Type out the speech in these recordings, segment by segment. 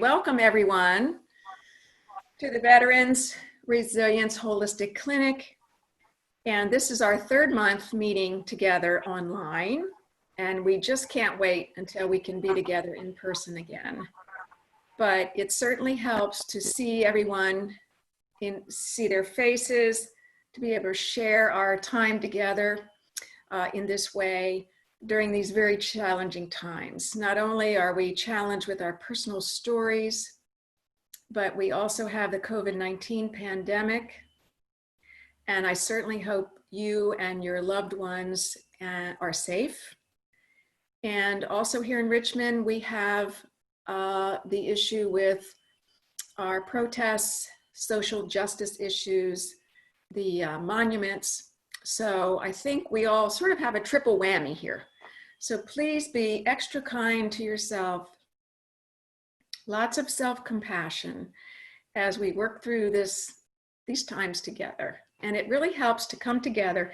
Welcome everyone to the Veterans Resilience Holistic Clinic. And this is our third month meeting together online. And we just can't wait until we can be together in person again. But it certainly helps to see everyone, see their faces, to be able to share our time together in this way during these very challenging times. Not only are we challenged with our personal stories, but we also have the COVID-19 pandemic. And I certainly hope you and your loved ones are safe. And also here in Richmond, we have the issue with our protests, social justice issues, the monuments. So I think we all sort of have a triple whammy here. So please be extra kind to yourself. Lots of self-compassion as we work through these times together. And it really helps to come together.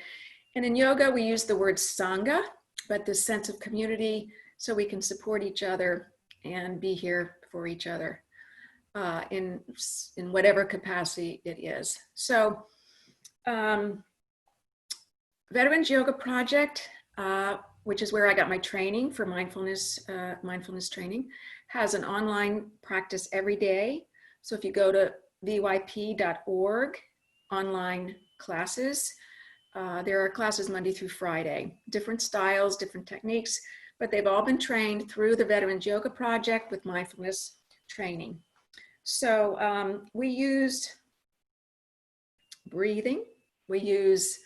And in yoga, we use the word sangha, but this sense of community so we can support each other and be here for each other in whatever capacity it is. So Veterans Yoga Project, which is where I got my training for mindfulness training, has an online practice every day. So if you go to vyp.org, online classes, there are classes Monday through Friday, different styles, different techniques, but they've all been trained through the Veterans Yoga Project with mindfulness training. So we used breathing, we use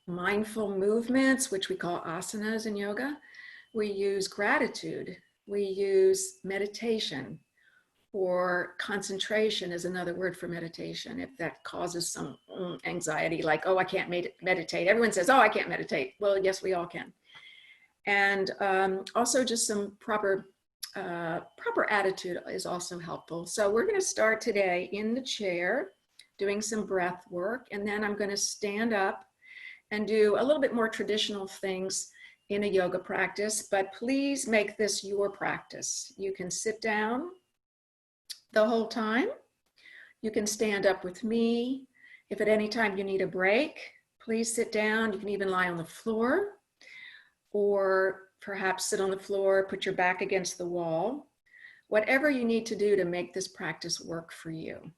mindful movements, which we call asanas in yoga. We use gratitude. We use meditation, or concentration is another word for meditation, if that causes some anxiety, like, oh, I can't meditate. Everyone says, oh, I can't meditate. Well, yes, we all can. And also just some proper attitude is also helpful. So we're going to start today in the chair, doing some breath work, and then I'm going to stand up and do a little bit more traditional things in a yoga practice, but please make this your practice. You can sit down the whole time. You can stand up with me. If at any time you need a break, please sit down. You can even lie on the floor, or perhaps sit on the floor, put your back against the wall. Whatever you need to do to make this practice work for you.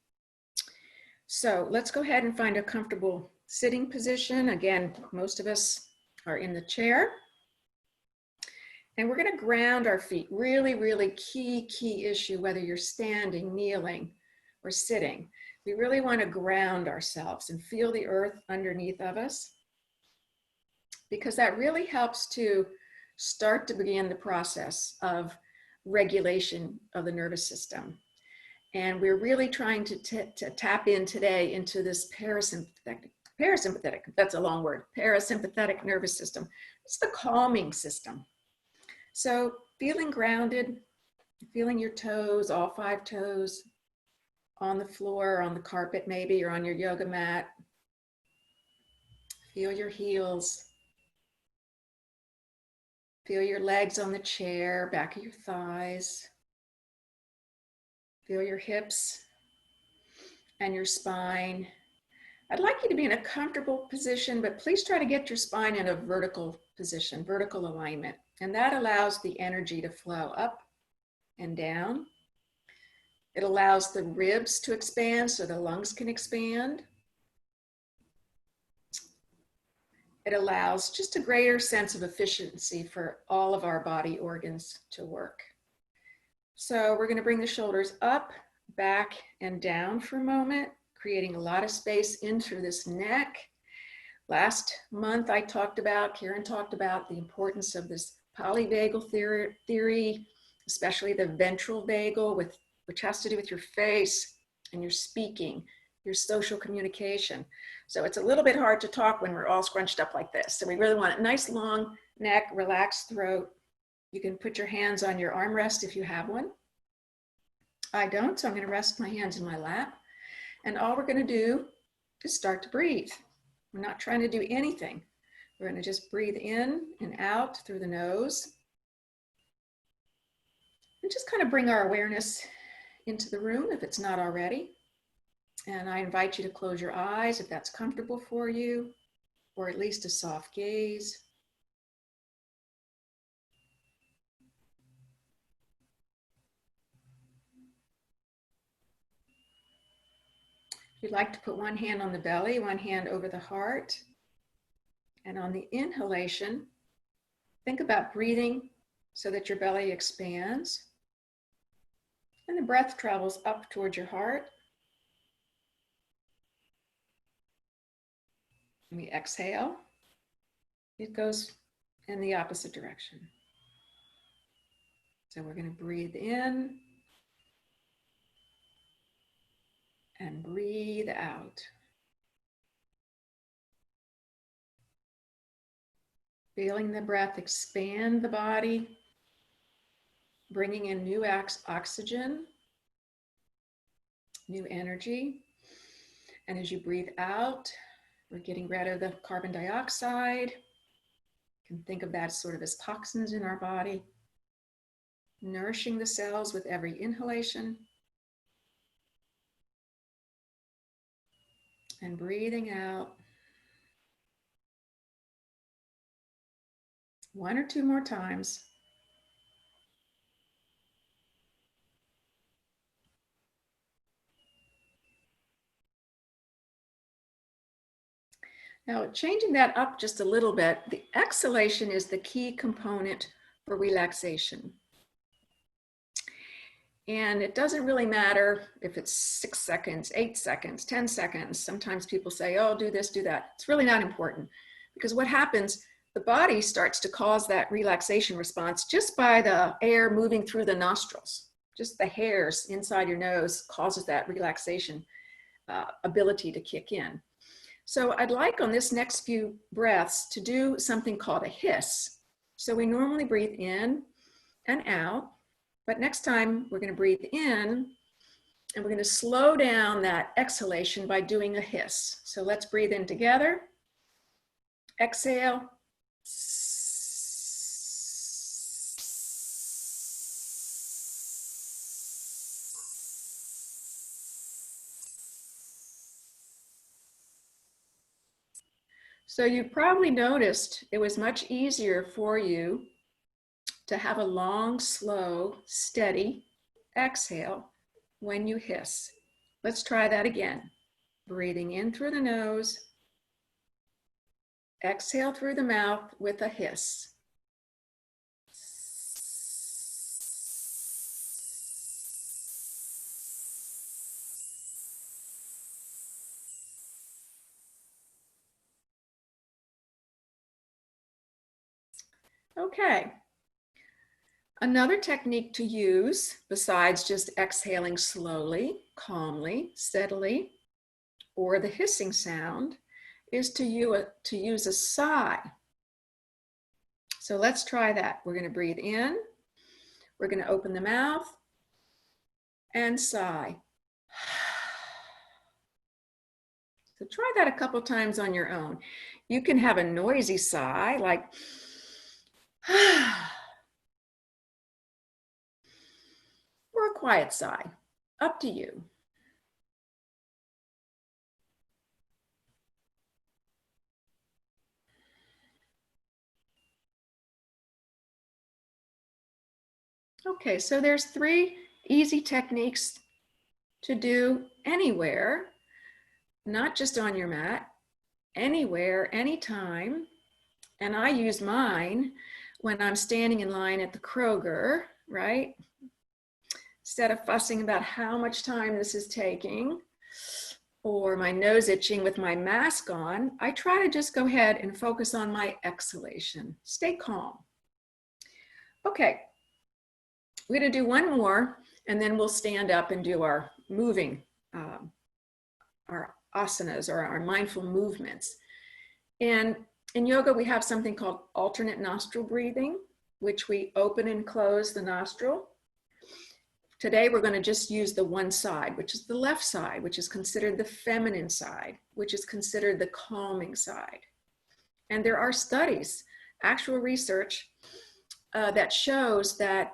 So let's go ahead and find a comfortable sitting position. Again, most of us are in the chair. And we're going to ground our feet. Really, really key issue, whether you're standing, kneeling, or sitting. We really want to ground ourselves and feel the earth underneath of us, because that really helps to start to begin the process of regulation of the nervous system. And we're really trying to tap in today into this parasympathetic, that's a long word, parasympathetic nervous system. It's the calming system. So feeling grounded, feeling your toes, all 5 toes, on the floor, on the carpet maybe, or on your yoga mat. Feel your heels. Feel your legs on the chair, back of your thighs. Feel your hips and your spine. I'd like you to be in a comfortable position, but please try to get your spine in a vertical position, vertical alignment. And that allows the energy to flow up and down. It allows the ribs to expand so the lungs can expand. It allows just a greater sense of efficiency for all of our body organs to work. So we're going to bring the shoulders up, back, and down for a moment, creating a lot of space in through this neck. Last month Karen talked about the importance of this polyvagal theory, especially the ventral vagal, which has to do with your face and your speaking, your social communication. So it's a little bit hard to talk when we're all scrunched up like this. So we really want a nice long neck, relaxed throat. You can put your hands on your armrest if you have one. I don't, so I'm going to rest my hands in my lap. And all we're going to do is start to breathe. We're not trying to do anything. We're going to just breathe in and out through the nose. And just kind of bring our awareness into the room if it's not already. And I invite you to close your eyes if that's comfortable for you, or at least a soft gaze. If you'd like to put one hand on the belly, one hand over the heart. And on the inhalation, think about breathing so that your belly expands. And the breath travels up towards your heart. And we exhale. It goes in the opposite direction. So we're going to breathe in and breathe out. Feeling the breath expand the body, bringing in new oxygen, new energy. And as you breathe out, we're getting rid of the carbon dioxide. You can think of that sort of as toxins in our body, nourishing the cells with every inhalation. And breathing out. One or two more times. Now, changing that up just a little bit, the exhalation is the key component for relaxation. And it doesn't really matter if it's 6 seconds, 8 seconds, 10 seconds. Sometimes people say, oh, do this, do that. It's really not important, because what happens, the body starts to cause that relaxation response just by the air moving through the nostrils. Just the hairs inside your nose causes that relaxation ability to kick in. So I'd like on this next few breaths to do something called a hiss. So we normally breathe in and out, but next time we're going to breathe in and we're going to slow down that exhalation by doing a hiss. So let's breathe in together. Exhale. So you probably noticed it was much easier for you to have a long, slow, steady exhale when you hiss. Let's try that again. Breathing in through the nose, exhale through the mouth with a hiss. Okay. Another technique to use, besides just exhaling slowly, calmly, steadily, or the hissing sound, is to use a sigh. So let's try that. We're going to breathe in, we're going to open the mouth, and sigh. So try that a couple times on your own. You can have a noisy sigh, like, or a quiet sigh, up to you. Okay, so there's 3 easy techniques to do anywhere, not just on your mat, anywhere, anytime. And I use mine when I'm standing in line at the Kroger, right? Instead of fussing about how much time this is taking or my nose itching with my mask on, I try to just go ahead and focus on my exhalation. Stay calm. Okay, we're going to do one more, and then we'll stand up and do our moving, our asanas, or our mindful movements. And in yoga, we have something called alternate nostril breathing, which we open and close the nostril. Today, we're going to just use the one side, which is the left side, which is considered the feminine side, which is considered the calming side. And there are studies, actual research, that shows that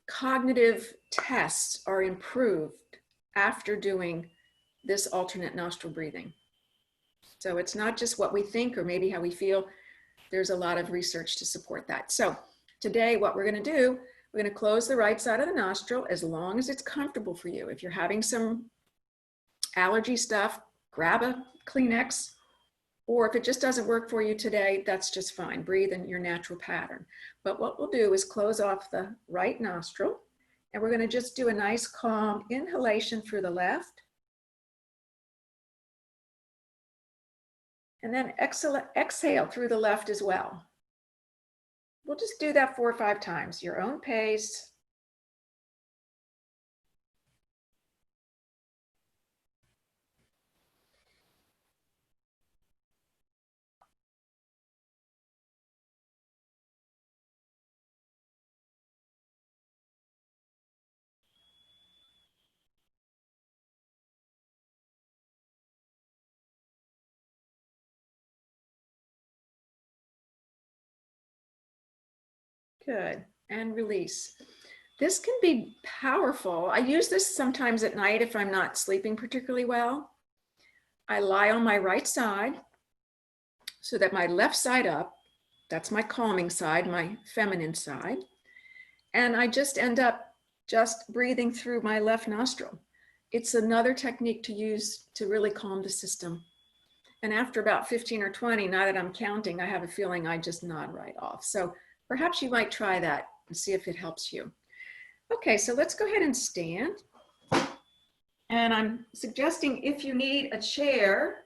cognitive tests are improved after doing this alternate nostril breathing. So it's not just what we think or maybe how we feel. There's a lot of research to support that. So today, what we're going to do, we're going to close the right side of the nostril as long as it's comfortable for you. If you're having some allergy stuff, grab a Kleenex, or if it just doesn't work for you today, that's just fine. Breathe in your natural pattern. But what we'll do is close off the right nostril, and we're going to just do a nice calm inhalation through the left. And then exhale through the left as well. We'll just do that 4 or 5 times, your own pace. Good, and release. This can be powerful. I use this sometimes at night if I'm not sleeping particularly well. I lie on my right side so that my left side up, that's my calming side, my feminine side. And I just end up just breathing through my left nostril. It's another technique to use to really calm the system. And after about 15 or 20, now that I'm counting, I have a feeling I just nod right off. So perhaps you might try that and see if it helps you. Okay, so let's go ahead and stand. And I'm suggesting if you need a chair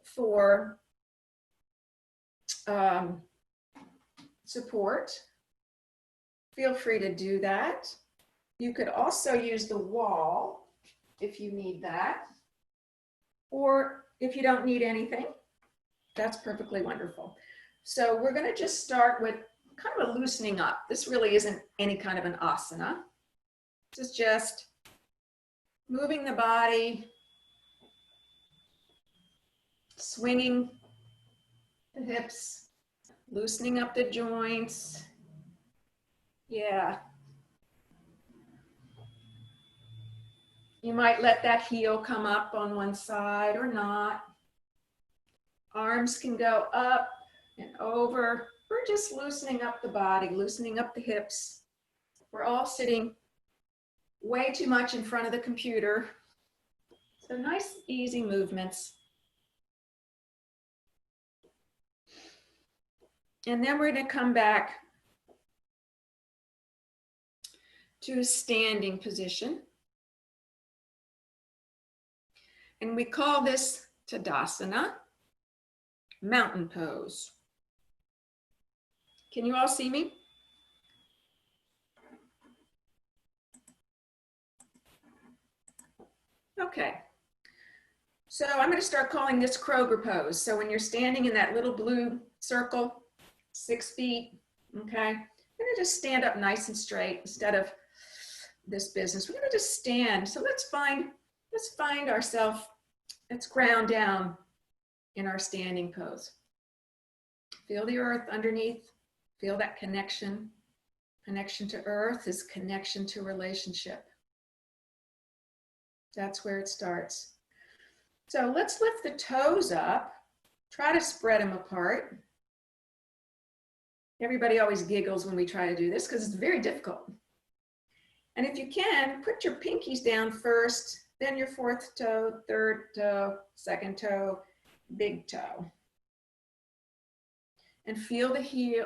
for support, feel free to do that. You could also use the wall if you need that. Or if you don't need anything, that's perfectly wonderful. So we're going to just start with kind of a loosening up. This really isn't any kind of an asana. This is just moving the body, swinging the hips, loosening up the joints. Yeah. You might let that heel come up on one side or not. Arms can go up and over. We're just loosening up the body, loosening up the hips. We're all sitting way too much in front of the computer. So nice, easy movements. And then we're going to come back to a standing position. And we call this Tadasana, mountain pose. Can you all see me? Okay. So I'm going to start calling this Kroger pose. So when you're standing in that little blue circle, 6 feet, okay, I'm going to just stand up nice and straight instead of this business. We're going to just stand. So let's find ourselves, let's ground down in our standing pose. Feel the earth underneath. Feel that connection. Connection to earth is connection to relationship. That's where it starts. So let's lift the toes up. Try to spread them apart. Everybody always giggles when we try to do this because it's very difficult. And if you can, put your pinkies down first, then your 4th toe, 3rd toe, 2nd toe, big toe. And feel the heel.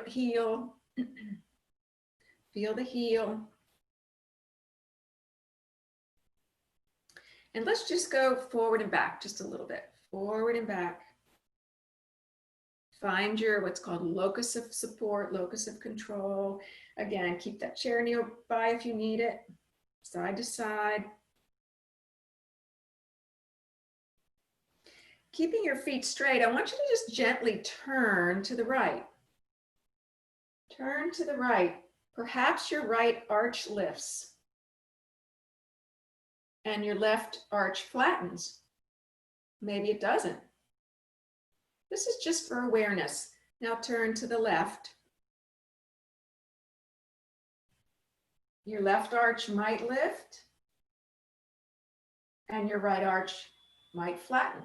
Feel the heel. And let's just go forward and back just a little bit. Forward and back. Find your what's called locus of support, locus of control. Again, keep that chair nearby if you need it. Side to side. Keeping your feet straight, I want you to just gently turn to the right. Turn to the right. Perhaps your right arch lifts and your left arch flattens. Maybe it doesn't. This is just for awareness. Now turn to the left. Your left arch might lift and your right arch might flatten.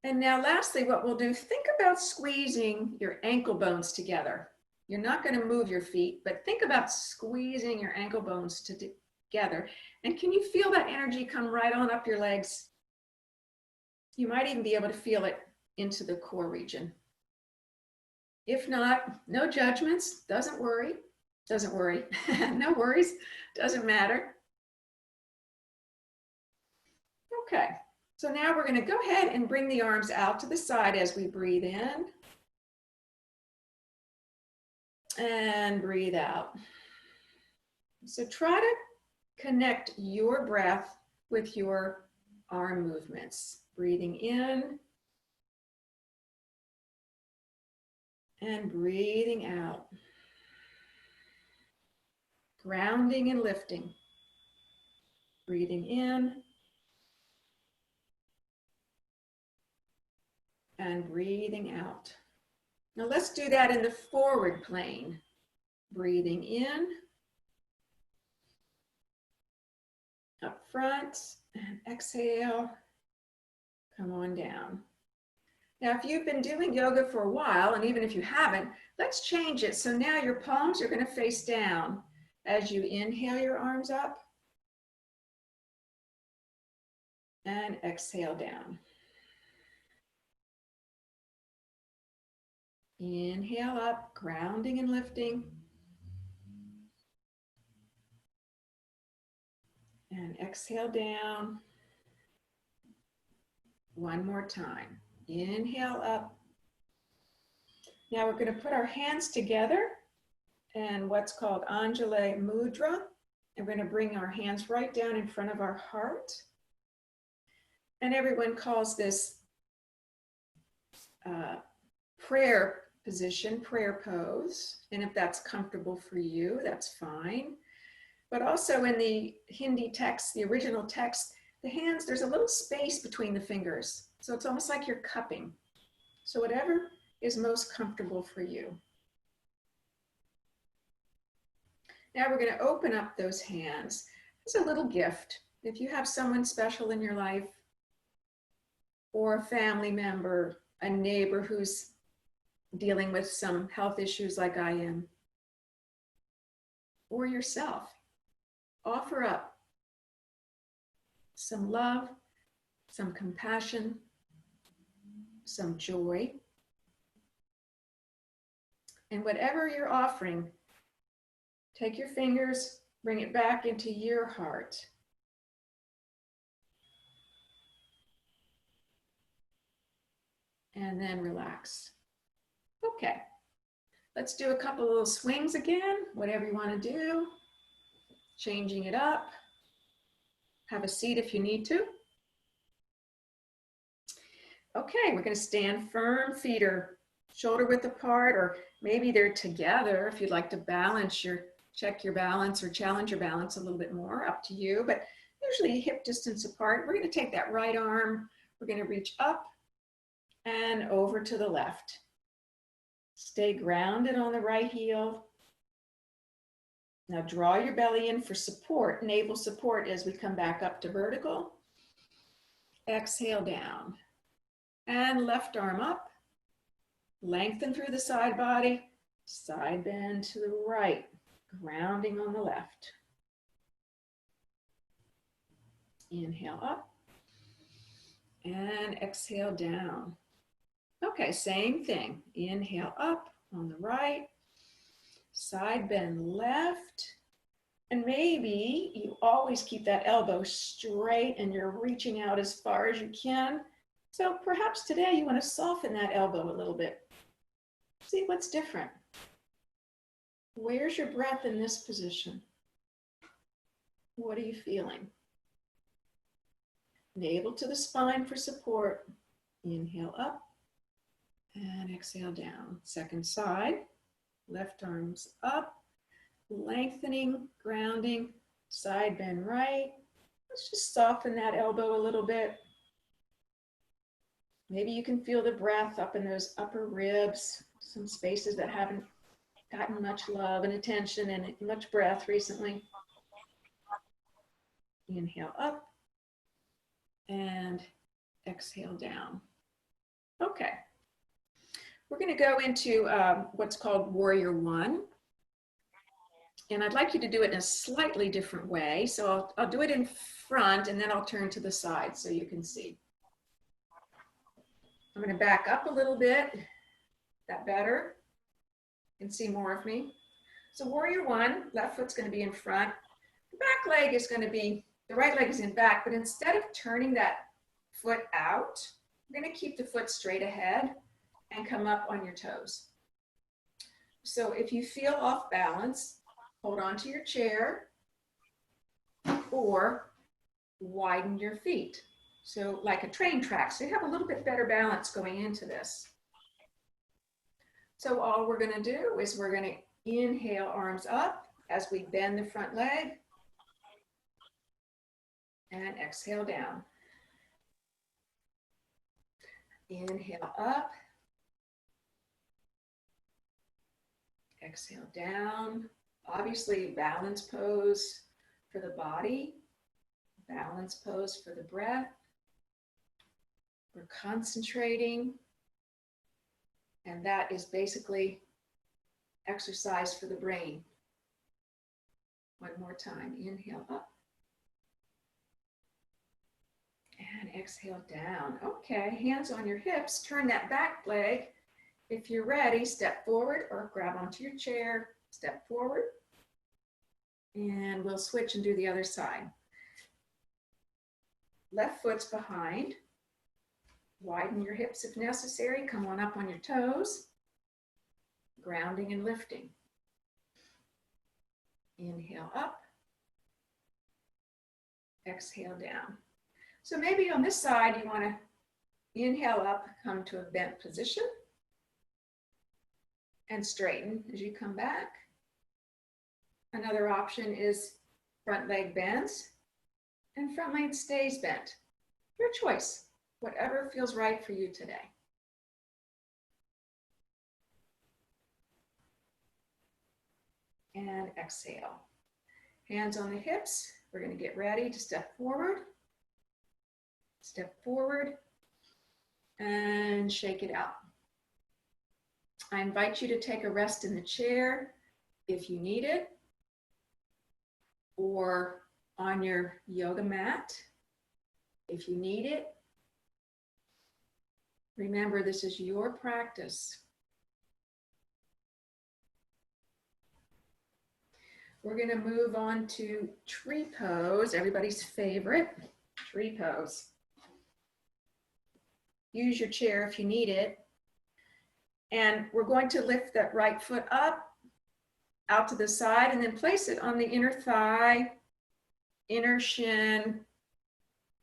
And now lastly, what we'll do, think about squeezing your ankle bones together. You're not going to move your feet, but think about squeezing your ankle bones together. And can you feel that energy come right on up your legs? You might even be able to feel it into the core region. If not, no judgments, doesn't worry, no worries, doesn't matter. Okay, so now we're going to go ahead and bring the arms out to the side as we breathe in and breathe out. So try to connect your breath with your arm movements. Breathing in and breathing out. Grounding and lifting. Breathing in and breathing out. Now let's do that in the forward plane. Breathing in, up front, and exhale, come on down. Now, if you've been doing yoga for a while, and even if you haven't, let's change it. So now your palms are going to face down as you inhale your arms up and exhale down. Inhale up, grounding and lifting. And exhale down. One more time. Inhale up. Now we're going to put our hands together in what's called Anjali Mudra. And we're going to bring our hands right down in front of our heart. And everyone calls this prayer position, prayer pose. And if that's comfortable for you, that's fine. But also in the Hindi text, the original text, the hands, there's a little space between the fingers. So it's almost like you're cupping. So whatever is most comfortable for you. Now we're going to open up those hands. It's a little gift. If you have someone special in your life, or a family member, a neighbor who's dealing with some health issues like I am, or yourself, offer up some love, some compassion, some joy. And whatever you're offering, take your fingers, bring it back into your heart. And then relax. Okay, let's do a couple little swings again, whatever you want to do. Changing it up. Have a seat if you need to. Okay, we're going to stand firm. Feet are shoulder width apart, or maybe they're together if you'd like to balance check your balance or challenge your balance a little bit more, up to you, but usually hip distance apart. We're going to take that right arm, we're going to reach up and over to the left. Stay grounded on the right heel. Now draw your belly in for support, navel support as we come back up to vertical. Exhale down. And left arm up. Lengthen through the side body. Side bend to the right. Grounding on the left. Inhale up. And exhale down. Okay, same thing. Inhale up on the right. Side bend left. And maybe you always keep that elbow straight and you're reaching out as far as you can. So perhaps today you want to soften that elbow a little bit. See what's different. Where's your breath in this position? What are you feeling? Navel to the spine for support. Inhale up and exhale down. Second side. Left arms up. Lengthening, grounding, side bend right. Let's just soften that elbow a little bit. Maybe you can feel the breath up in those upper ribs, some spaces that haven't gotten much love and attention and much breath recently. Inhale up and exhale down. Okay. We're going to go into what's called Warrior One. And I'd like you to do it in a slightly different way. So I'll do it in front and then I'll turn to the side so you can see. I'm going to back up a little bit. That better? You can see more of me. So Warrior One, left foot's going to be in front. The back leg is going to be, the right leg is in back, but instead of turning that foot out, we're going to keep the foot straight ahead and come up on your toes. So if you feel off balance, hold on to your chair or widen your feet. So like a train track, so you have a little bit better balance going into this. So all we're going to do is we're going to inhale arms up as we bend the front leg and exhale down. Inhale up, exhale down. Obviously, balance pose for the body, balance pose for the breath. We're concentrating, and that is basically exercise for the brain. One more time, inhale up. And exhale down. Okay, hands on your hips, turn that back leg. If you're ready, step forward or grab onto your chair, step forward. And we'll switch and do the other side. Left foot's behind. Widen your hips if necessary. Come on up on your toes. Grounding and lifting. Inhale up. Exhale down. So maybe on this side, you want to inhale up, come to a bent position, and straighten as you come back. Another option is front leg bends, and front leg stays bent. Your choice, whatever feels right for you today. And exhale. Hands on the hips. We're going to get ready to step forward. Step forward and shake it out. I invite you to take a rest in the chair if you need it, or on your yoga mat if you need it. Remember, this is your practice. We're going to move on to tree pose, everybody's favorite, tree pose. Use your chair if you need it. And we're going to lift that right foot up, out to the side, and then place it on the inner thigh, inner shin,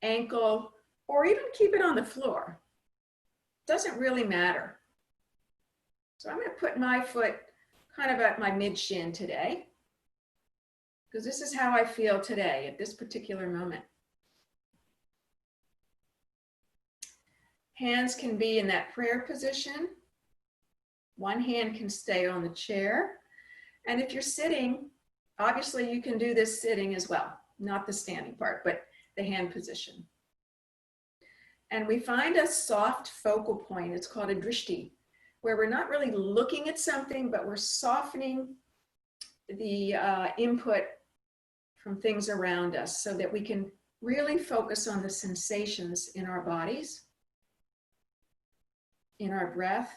ankle, or even keep it on the floor. Doesn't really matter. So I'm going to put my foot kind of at my mid-shin today, because this is how I feel today at this particular moment. Hands can be in that prayer position. One hand can stay on the chair. And if you're sitting, obviously you can do this sitting as well, not the standing part, but the hand position. And we find a soft focal point, it's called a drishti, where we're not really looking at something, but we're softening the input from things around us so that we can really focus on the sensations in our bodies, in our breath,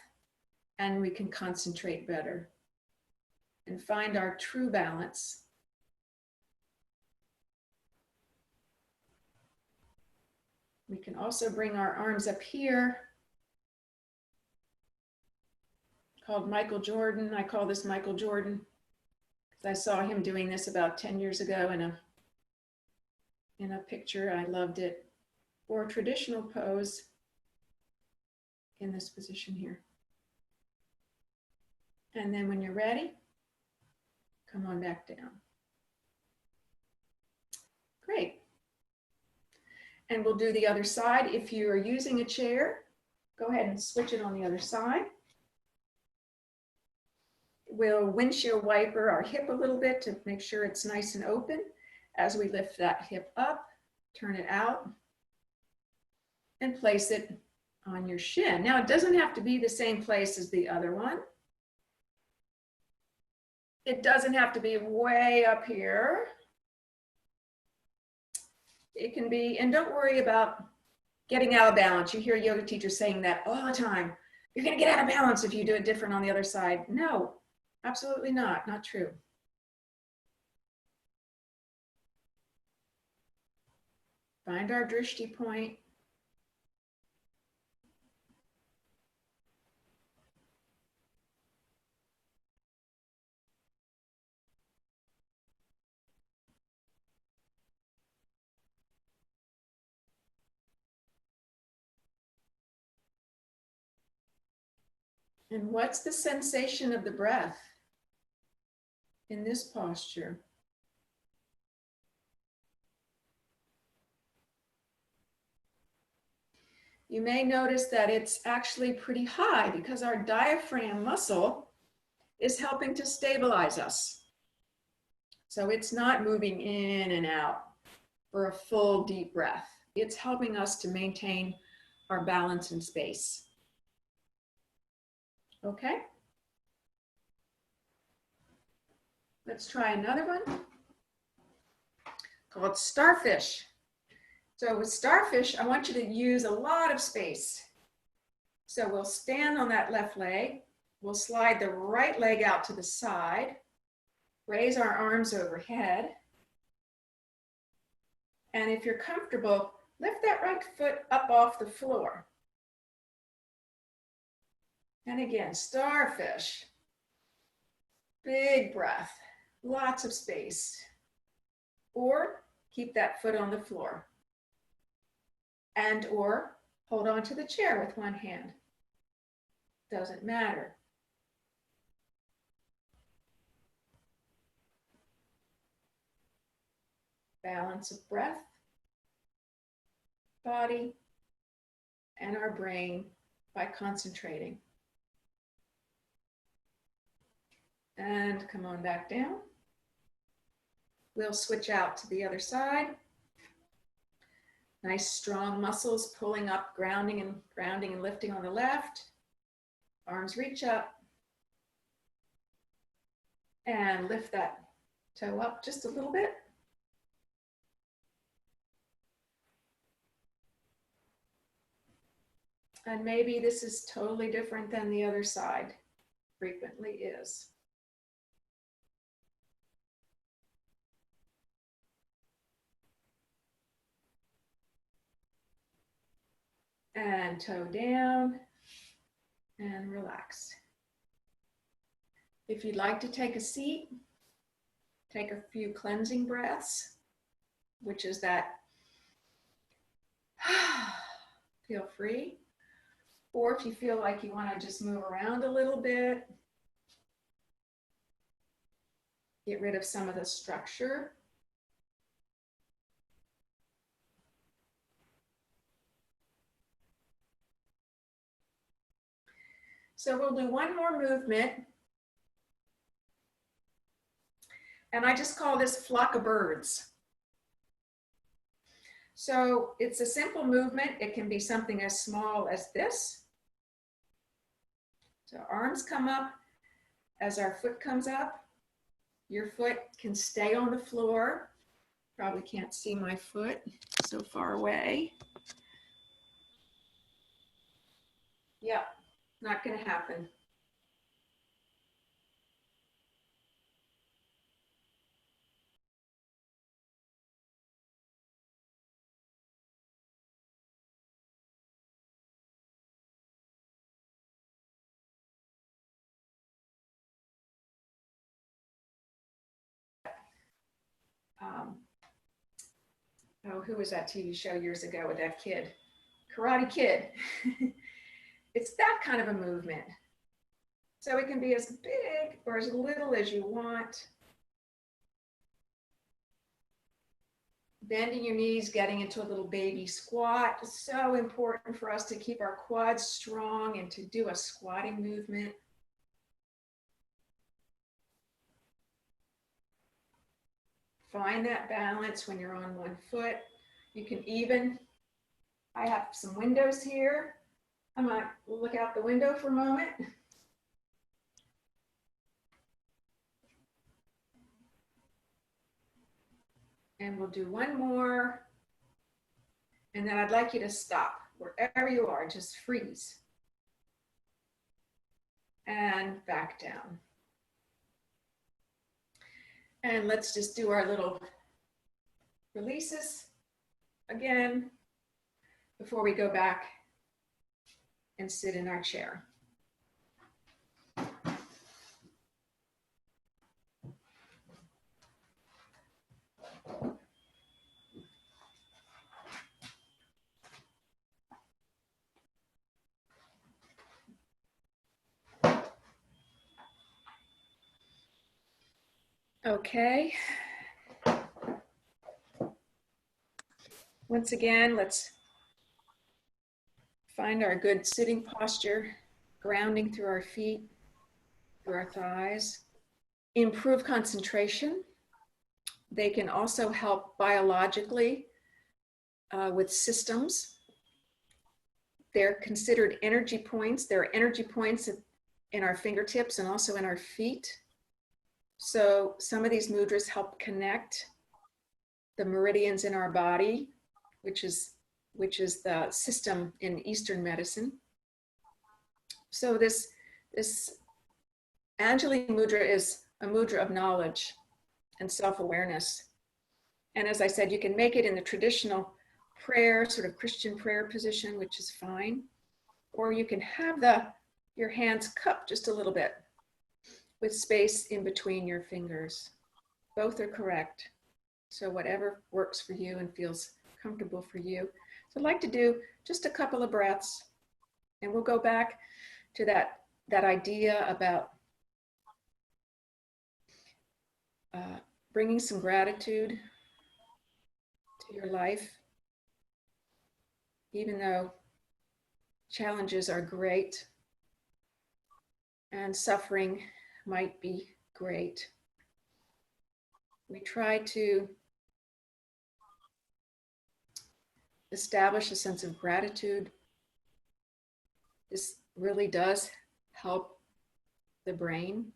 and we can concentrate better and find our true balance. We can also bring our arms up here, called Michael Jordan. I call this Michael Jordan because I saw him doing this about 10 years ago in a picture. I loved it. Or a traditional pose in this position here. And then when you're ready, come on back down. Great. And we'll do the other side. If you are using a chair, go ahead and switch it on the other side. We'll windshield wiper our hip a little bit to make sure it's nice and open as we lift that hip up, turn it out, and place it on your shin. Now, it doesn't have to be the same place as the other one. It doesn't have to be way up here. It can be, and don't worry about getting out of balance. You hear yoga teachers saying that all the time. You're going to get out of balance if you do it different on the other side. No, absolutely not. Not true. Find our drishti point. And what's the sensation of the breath in this posture? You may notice that it's actually pretty high because our diaphragm muscle is helping to stabilize us. So it's not moving in and out for a full deep breath. It's helping us to maintain our balance in space. Okay? Let's try another one called Starfish. So with Starfish, I want you to use a lot of space. So we'll stand on that left leg. We'll slide the right leg out to the side, raise our arms overhead. And if you're comfortable, lift that right foot up off the floor. And again, Starfish. Big breath, lots of space. Or keep that foot on the floor. And or hold on to the chair with one hand. Doesn't matter. Balance of breath, body, and our brain by concentrating. And come on back down. We'll switch out to the other side. Nice strong muscles pulling up, grounding and lifting on the left. Arms reach up. And lift that toe up just a little bit. And maybe this is totally different than the other side. Frequently is. And toe down and relax. If you'd like to take a seat, take a few cleansing breaths, which is that feel free. Or if you feel like you want to just move around a little bit, get rid of some of the structure. So we'll do one more movement. And I just call this flock of birds. So it's a simple movement. It can be something as small as this. So arms come up as our foot comes up. Your foot can stay on the floor. Probably can't see my foot so far away. Yeah, not going to happen. Oh, who was that TV show years ago with that kid? Karate Kid. It's that kind of a movement. So it can be as big or as little as you want. Bending your knees, getting into a little baby squat. It's so important for us to keep our quads strong and to do a squatting movement. find that balance when you're on one foot. You can even, I have some windows here. I might look out the window for a moment. And we'll do one more. And then I'd like you to stop wherever you are, just freeze. And back down. And let's just do our little releases again before we go back and sit in our chair. Okay. Once again, let's find our good sitting posture, grounding through our feet, through our thighs. Improve concentration. They can also help biologically with systems. They're considered energy points. There are energy points in our fingertips and also in our feet. So some of these mudras help connect the meridians in our body, which is the system in Eastern medicine. So this Anjali mudra is a mudra of knowledge and self-awareness. And as I said, you can make it in the traditional prayer, sort of Christian prayer position, which is fine. Or you can have your hands cupped just a little bit with space in between your fingers. Both are correct. So whatever works for you and feels comfortable for you. So I'd like to do just a couple of breaths, and we'll go back to that idea about bringing some gratitude to your life, even though challenges are great and suffering might be great. We try to establish a sense of gratitude. This really does help the brain.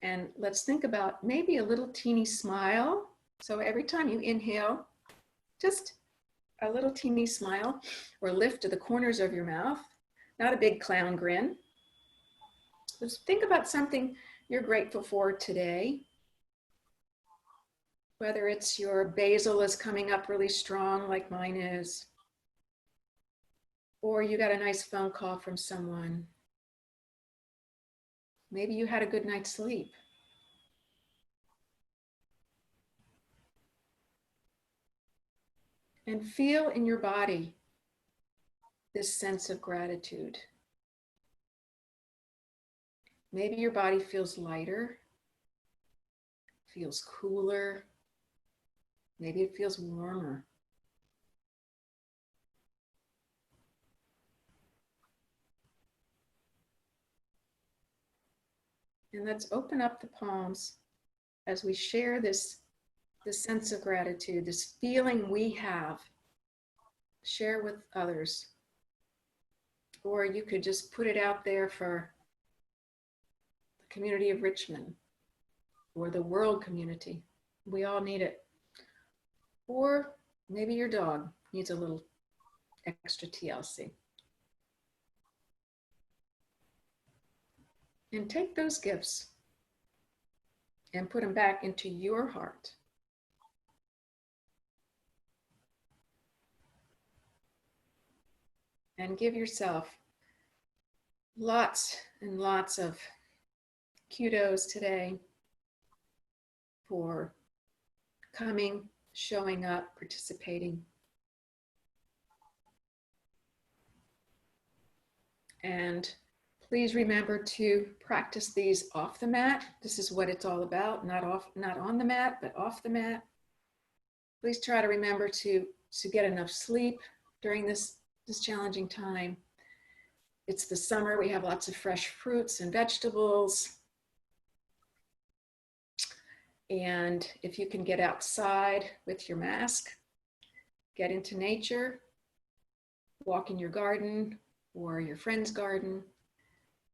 And let's think about maybe a little teeny smile. So every time you inhale, just a little teeny smile or lift to the corners of your mouth, not a big clown grin. Just think about something you're grateful for today. Whether it's your basil is coming up really strong like mine is, or you got a nice phone call from someone. Maybe you had a good night's sleep. And feel in your body this sense of gratitude. Maybe your body feels lighter, feels cooler. Maybe it feels warmer. And let's open up the palms as we share this sense of gratitude, this feeling we have. Share with others. Or you could just put it out there for the community of Richmond or the world community. We all need it. Or maybe your dog needs a little extra TLC. And take those gifts and put them back into your heart. And give yourself lots and lots of kudos today for coming, showing up, participating. And please remember to practice these off the mat. This is what it's all about, not on the mat, but off the mat. Please try to remember to get enough sleep during this challenging time. It's the summer, we have lots of fresh fruits and vegetables. And if you can get outside with your mask, get into nature, walk in your garden or your friend's garden,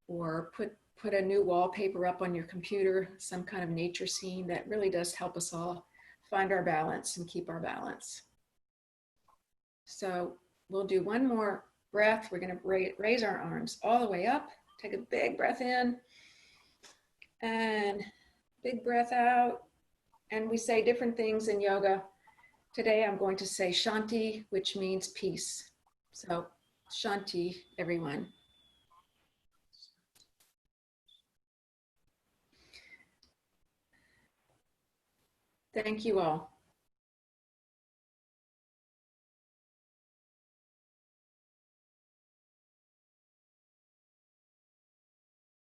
or put a new wallpaper up on your computer, some kind of nature scene. That really does help us all find our balance and keep our balance. So we'll do one more breath. We're going to raise our arms all the way up. Take a big breath in and big breath out. And we say different things in yoga. Today I'm going to say Shanti, which means peace. So Shanti, everyone. Thank you all.